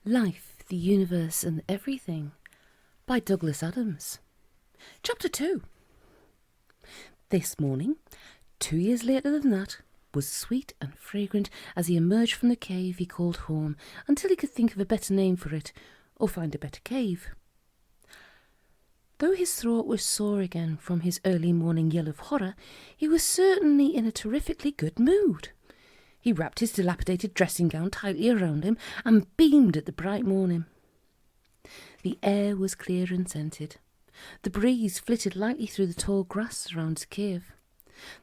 Life, the Universe and Everything by Douglas Adams. Chapter 2. This morning, 2 years later than that, was sweet and fragrant as he emerged from the cave he called home until he could think of a better name for it or find a better cave. Though his throat was sore again from his early morning yell of horror, he was certainly in a terrifically good mood. He wrapped his dilapidated dressing gown tightly around him and beamed at the bright morning. The air was clear and scented. The breeze flitted lightly through the tall grass around the cave.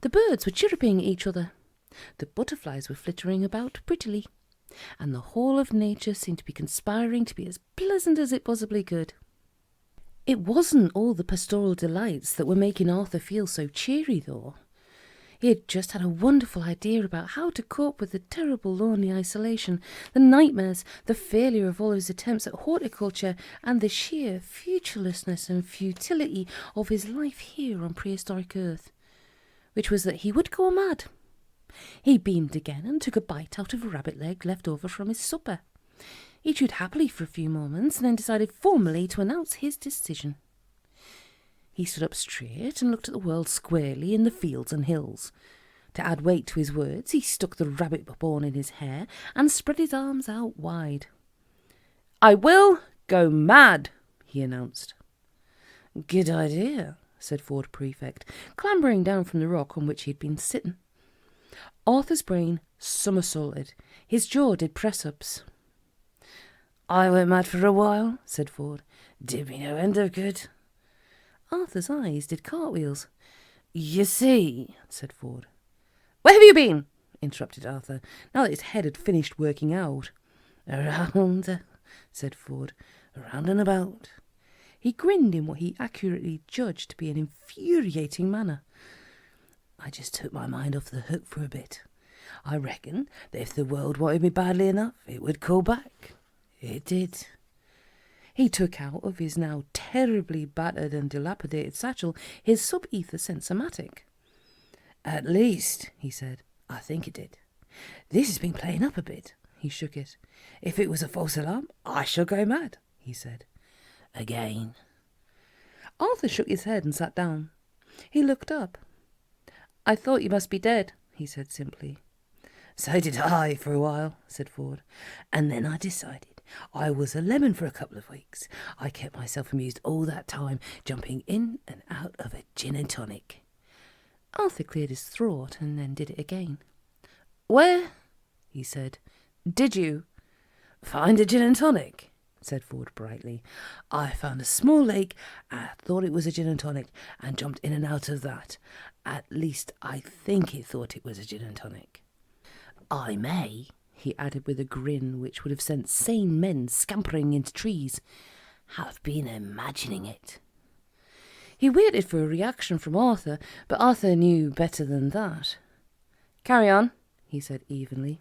The birds were chirruping at each other. The butterflies were flittering about prettily. And the whole of nature seemed to be conspiring to be as pleasant as it possibly could. It wasn't all the pastoral delights that were making Arthur feel so cheery, though. He had just had a wonderful idea about how to cope with the terrible lonely isolation, the nightmares, the failure of all his attempts at horticulture, and the sheer futurelessness and futility of his life here on prehistoric Earth, which was that he would go mad. He beamed again and took a bite out of a rabbit leg left over from his supper. He chewed happily for a few moments and then decided formally to announce his decision. He stood up straight and looked at the world squarely in the fields and hills. To add weight to his words, he stuck the rabbit bone in his hair and spread his arms out wide. "I will go mad," he announced. "Good idea," said Ford Prefect, clambering down from the rock on which he had been sitting. Arthur's brain somersaulted. His jaw did press-ups. "I went mad for a while," said Ford. "Did me no end of good." Arthur's eyes did cartwheels. "You see," said Ford. "Where have you been?" interrupted Arthur, now that his head had finished working out. "Around," said Ford. "Around and about." He grinned in what he accurately judged to be an infuriating manner. "I just took my mind off the hook for a bit. I reckon that if the world wanted me badly enough, it would call back. It did." He took out of his now terribly battered and dilapidated satchel his sub-ether sensomatic. "At least," he said, "I think it did. This has been playing up a bit." He shook it. "If it was a false alarm, I shall go mad," he said. "Again." Arthur shook his head and sat down. He looked up. "I thought you must be dead," he said simply. "So did I for a while," said Ford. "And then I decided I was a lemon for a couple of weeks. I kept myself amused all that time, jumping in and out of a gin and tonic." Arthur cleared his throat and then did it again. "Where," he said, "did you find a gin and tonic?" said Ford brightly. "I found a small lake and I thought it was a gin and tonic and jumped in and out of that. At least I think it thought it was a gin and tonic. I may," he added with a grin which would have sent sane men scampering into trees, "have been imagining it." He waited for a reaction from Arthur, but Arthur knew better than that. "Carry on," he said evenly.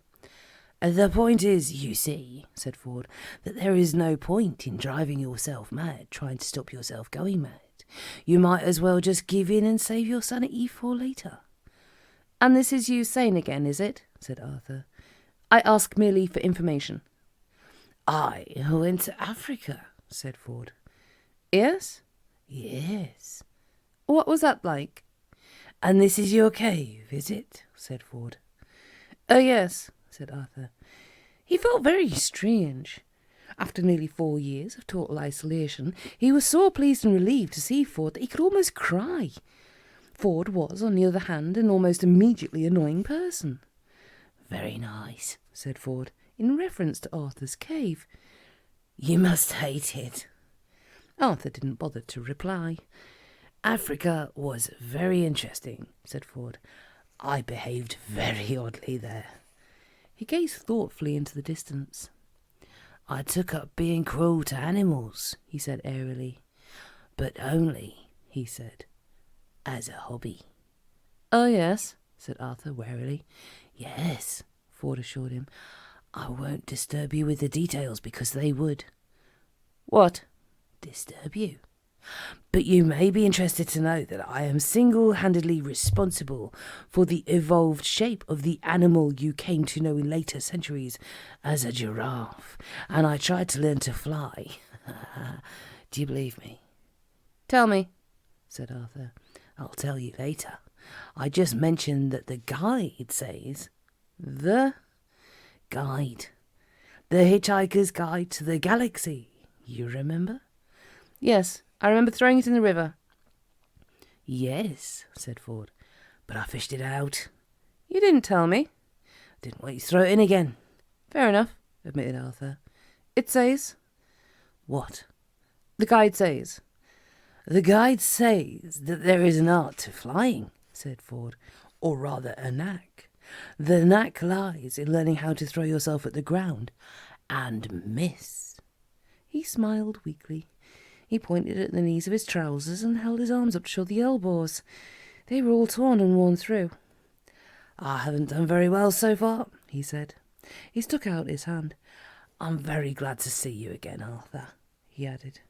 "The point is, you see," said Ford, "that there is no point in driving yourself mad trying to stop yourself going mad. You might as well just give in and save your sanity for later." "And this is you sane again, is it?" said Arthur. "I ask merely for information." "I went to Africa," said Ford. "Yes?" "Yes." "What was that like?" "And this is your cave, is it?" said Ford. "Oh, yes," said Arthur. He felt very strange. After nearly 4 years of total isolation, he was so pleased and relieved to see Ford that he could almost cry. Ford was, on the other hand, an almost immediately annoying person. "Very nice," said Ford, in reference to Arthur's cave. "You must hate it." Arthur didn't bother to reply. "Africa was very interesting," said Ford. "I behaved very oddly there." He gazed thoughtfully into the distance. "I took up being cruel to animals," he said airily. "But only," he said, "as a hobby." "Oh, yes," said Arthur warily. "Yes," Ford assured him. "I won't disturb you with the details because they would." "What?" "Disturb you," But you may be interested to know that I am single-handedly responsible for the evolved shape of the animal you came to know in later centuries as a giraffe, and I tried to learn to fly. Do you believe me? Tell me, said Arthur. I'll tell you later. I just mentioned that the guide says... The guide. The Hitch-hiker's Guide to the Galaxy. You remember? Yes, I remember throwing it in the river. Yes, said Ford, but I fished it out. You didn't tell me. Didn't want you to throw it in again. Fair enough, admitted Arthur. It says... What? The guide says. The guide says that there is an art to flying, said Ford, or rather a knack. The knack lies in learning how to throw yourself at the ground and miss. He smiled weakly. He pointed at the knees of his trousers and held his arms up to show the elbows. They were all torn and worn through. I haven't done very well so far, he said. He stuck out his hand. I'm very glad to see you again, Arthur, he added.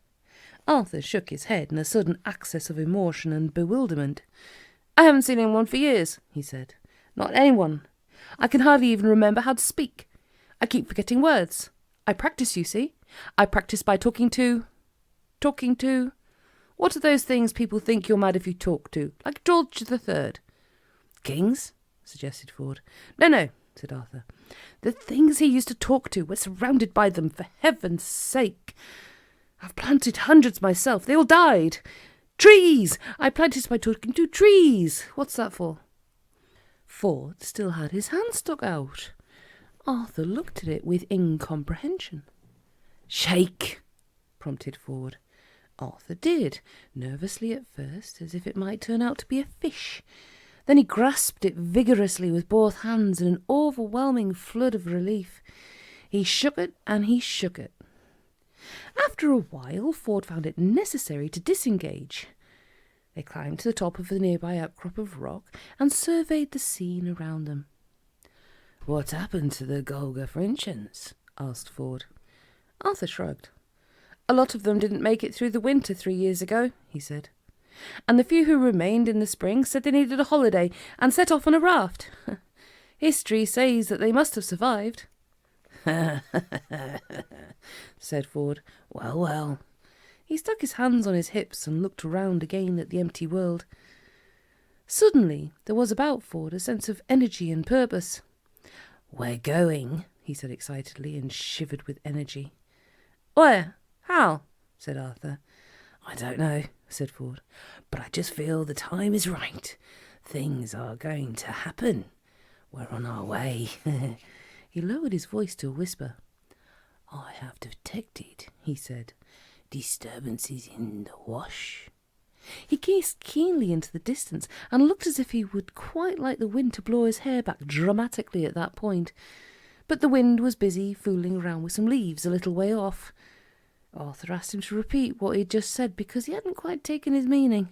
Arthur shook his head in a sudden access of emotion and bewilderment. I haven't seen anyone for years, he said. Not anyone. I can hardly even remember how to speak. I keep forgetting words. I practice, you see. I practice by talking to... What are those things people think you're mad if you talk to? Like George the Third. Kings? Suggested Ford. No, said Arthur. The things he used to talk to. We're surrounded by them, for heaven's sake. I've planted hundreds myself. They all died. Trees! I planted by talking to trees. What's that for? Ford still had his hand stuck out. Arthur looked at it with incomprehension. Shake, prompted Ford. Arthur did, nervously at first, as if it might turn out to be a fish. Then he grasped it vigorously with both hands in an overwhelming flood of relief. He shook it and he shook it. After a while, Ford found it necessary to disengage. They climbed to the top of the nearby outcrop of rock and surveyed the scene around them. What happened to the Golga Frinchans? Asked Ford. Arthur shrugged. A lot of them didn't make it through the winter 3 years ago, he said. And the few who remained in the spring said they needed a holiday and set off on a raft. History says that they must have survived. Said Ford. Well. He stuck his hands on his hips and looked around again at the empty world. Suddenly there was about Ford a sense of energy and purpose. We're going, he said excitedly, and shivered with energy. Where? How? Said Arthur. I don't know, said Ford, but I just feel the time is right. Things are going to happen. We're on our way. He lowered his voice to a whisper. I have detected, he said, disturbances in the wash. He gazed keenly into the distance and looked as if he would quite like the wind to blow his hair back dramatically at that point. But the wind was busy fooling around with some leaves a little way off. Arthur asked him to repeat what he'd just said because he hadn't quite taken his meaning.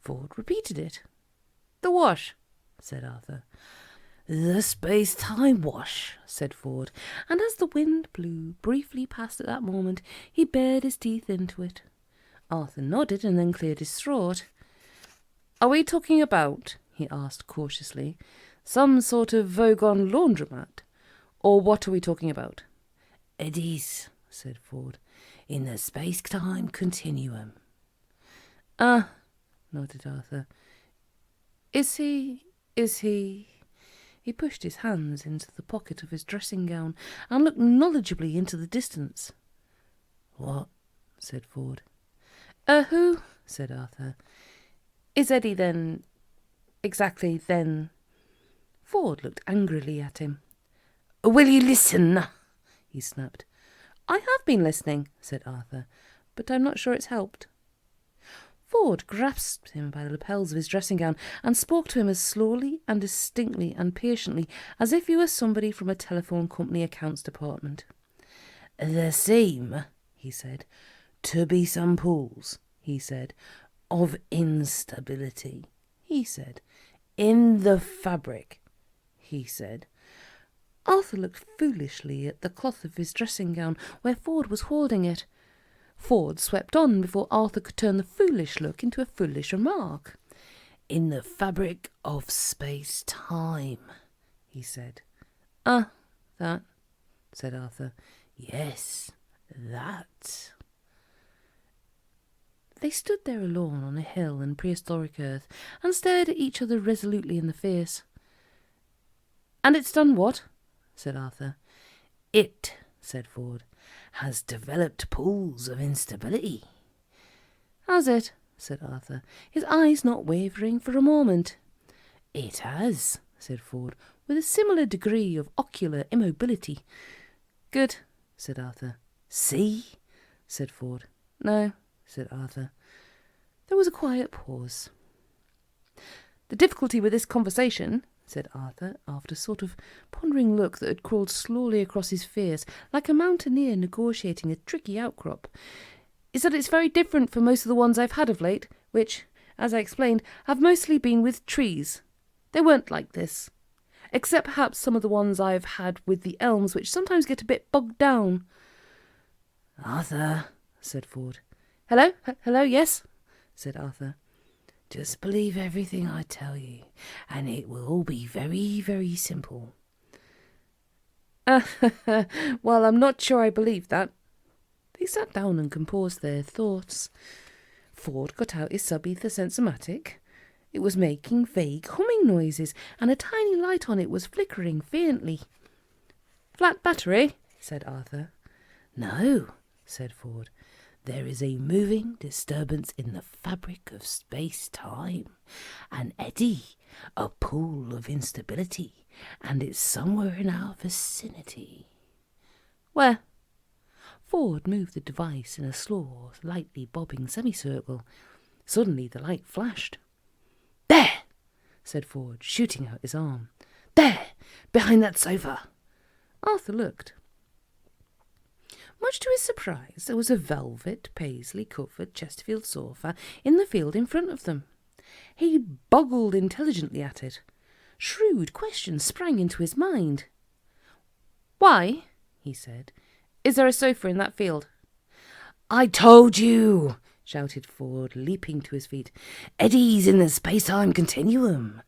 Ford repeated it. The wash, said Arthur. The space-time wash, said Ford, and as the wind blew briefly past at that moment, he bared his teeth into it. Arthur nodded and then cleared his throat. Are we talking about, he asked cautiously, some sort of Vogon laundromat? Or what are we talking about? Eddies, said Ford, in the space-time continuum. Nodded Arthur. Is he... He pushed his hands into the pocket of his dressing gown and looked knowledgeably into the distance. What? Said Ford. Who? Said Arthur. Is Eddie then... exactly then... Ford looked angrily at him. Will you listen? He snapped. I have been listening, said Arthur, but I'm not sure it's helped. Ford grasped him by the lapels of his dressing gown and spoke to him as slowly and distinctly and patiently as if he were somebody from a telephone company accounts department. There seem, he said, to be some pools, he said, of instability, he said, in the fabric, he said. Arthur looked foolishly at the cloth of his dressing gown where Ford was holding it. Ford swept on before Arthur could turn the foolish look into a foolish remark. "In the fabric of space-time," he said. "Ah, that," said Arthur. "Yes, that." They stood there alone on a hill in prehistoric Earth and stared at each other resolutely in the face. "And it's done what?" said Arthur. "It," said Ford, "has developed pools of instability." "Has it?" said Arthur, his eyes not wavering for a moment. "It has," said Ford, with a similar degree of ocular immobility. "Good," said Arthur. "See?" said Ford. "No," said Arthur. There was a quiet pause. "The difficulty with this conversation," said Arthur, after a sort of pondering look that had crawled slowly across his face, like a mountaineer negotiating a tricky outcrop, "is that it's very different from most of the ones I've had of late, which, as I explained, have mostly been with trees. They weren't like this. Except perhaps some of the ones I've had with the elms, which sometimes get a bit bogged down." "Arthur," said Ford. "Hello? Hello, yes?" said Arthur. "Just believe everything I tell you, and it will all be very, very simple." "Well, I'm not sure I believe that." They sat down and composed their thoughts. Ford got out his sub-ether sensomatic. It was making vague humming noises, and a tiny light on it was flickering faintly. "Flat battery?" said Arthur. "No," said Ford. "There is a moving disturbance in the fabric of space-time, an eddy, a pool of instability, and it's somewhere in our vicinity." "Where?" Ford moved the device in a slow, lightly bobbing semicircle. Suddenly the light flashed. "There!" said Ford, shooting out his arm. "There! Behind that sofa!" Arthur looked. Much to his surprise, there was a velvet, paisley-covered Chesterfield sofa in the field in front of them. He boggled intelligently at it. Shrewd questions sprang into his mind. "Why," he said, "is there a sofa in that field?" "I told you!" shouted Ford, leaping to his feet. "Eddies in the space-time continuum."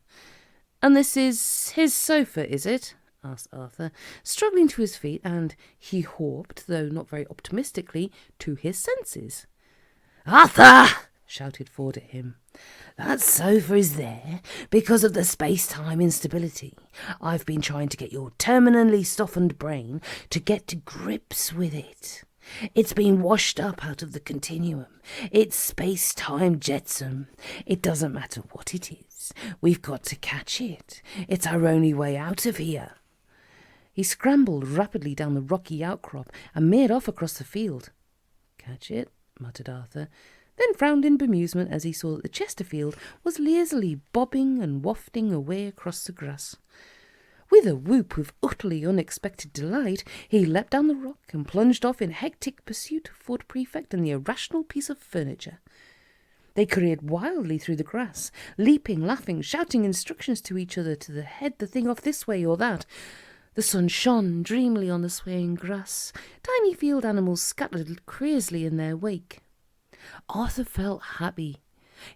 "And this is his sofa, is it?" asked Arthur, struggling to his feet and, he hoped, though not very optimistically, to his senses. "Arthur!" shouted Ford at him. "That sofa is there because of the space-time instability. I've been trying to get your terminally softened brain to get to grips with it. It's been washed up out of the continuum. It's space-time jetsam. It doesn't matter what it is. We've got to catch it. It's our only way out of here." He scrambled rapidly down the rocky outcrop and made off across the field. "Catch it," muttered Arthur, then frowned in bemusement as he saw that the Chesterfield was lazily bobbing and wafting away across the grass. With a whoop of utterly unexpected delight, he leapt down the rock and plunged off in hectic pursuit of Ford Prefect and the irrational piece of furniture. They careered wildly through the grass, leaping, laughing, shouting instructions to each other to head the thing off this way or that. The sun shone dreamily on the swaying grass. Tiny field animals scattered crazily in their wake. Arthur felt happy.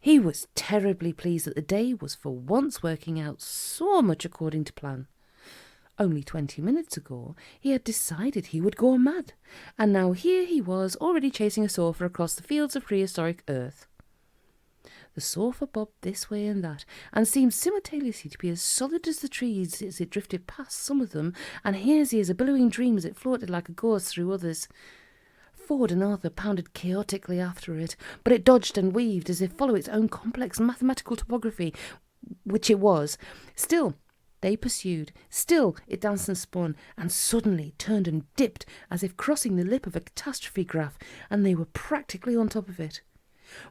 He was terribly pleased that the day was for once working out so much according to plan. Only 20 minutes ago he had decided he would go mad, and now here he was already chasing a sofa across the fields of prehistoric Earth. The sofa bobbed this way and that, and seemed simultaneously to be as solid as the trees as it drifted past some of them, and hazy as a billowing dream as it floated like a ghost through others. Ford and Arthur pounded chaotically after it, but it dodged and weaved as if follow its own complex mathematical topography, which it was. Still they pursued, still it danced and spun, and suddenly turned and dipped as if crossing the lip of a catastrophe graph, and they were practically on top of it.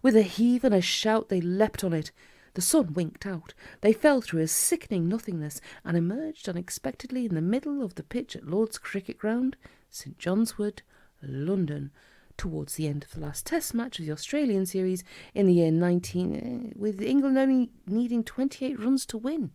With a heave and a shout they leapt on it. The sun winked out. They fell through a sickening nothingness and emerged unexpectedly in the middle of the pitch at Lord's Cricket Ground, St John's Wood, London, towards the end of the last Test match of the Australian series in the year 19, with England only needing 28 runs to win.